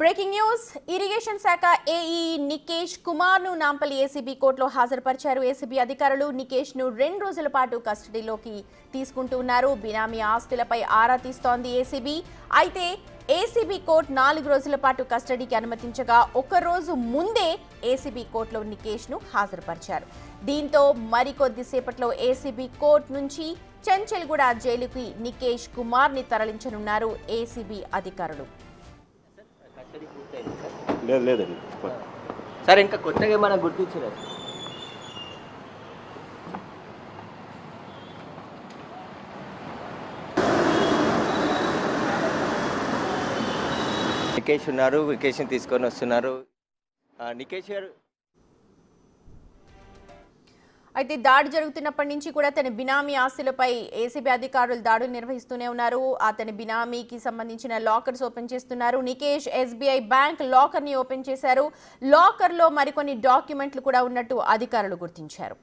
Breaking news irrigation శాఖ AE Nikesh Kumar ను Nampally ACB కోర్టులో హాజరుపరిచారు. ఏసీబీ అధికారులు నికేష్ ను 2 రోజుల పాటు కస్టడీలోకి తీసుకుంటున్నారు. బినామీ ఆస్తులపై ఆరా తీస్తోంది ఏసీబీ. అయితే ఏసీబీ కోర్టు 4 రోజుల పాటు కస్టడీకి అనుమతించగా ఒక రోజు ముందే ఏసీబీ కోర్టులో నికేష్ ను హాజరుపరిచారు. దీంతో మరికొద్దిసేపట్లో ఏసీబీ కోర్టు నుంచి చెంచల్గూడ జైలుకి నికేష్ కుమార్ ని తరలించనున్నారు ఏసీబీ అధికారులు. లేదండి సార్ ఇంకా కొత్తగా ఏమైనా గుర్తించారా? నికేష్ ఉన్నారు, వెకేషన్ తీసుకొని వస్తున్నారు. నికేష్ గారు అయితే దాడి జరుగుతున్నప్పటి నుంచి కూడా తన బినామీ ఆస్తులపై ఏసీబీ అధికారులు దాడులు నిర్వహిస్తూనే ఉన్నారు. అతని బినామీకి సంబంధించిన లాకర్స్ ఓపెన్ చేస్తున్నారు. నికేష్ ఎస్బీఐ బ్యాంక్ లాకర్ ని ఓపెన్ చేశారు. లాకర్ లో మరికొన్ని డాక్యుమెంట్లు కూడా ఉన్నట్టు అధికారులు గుర్తించారు.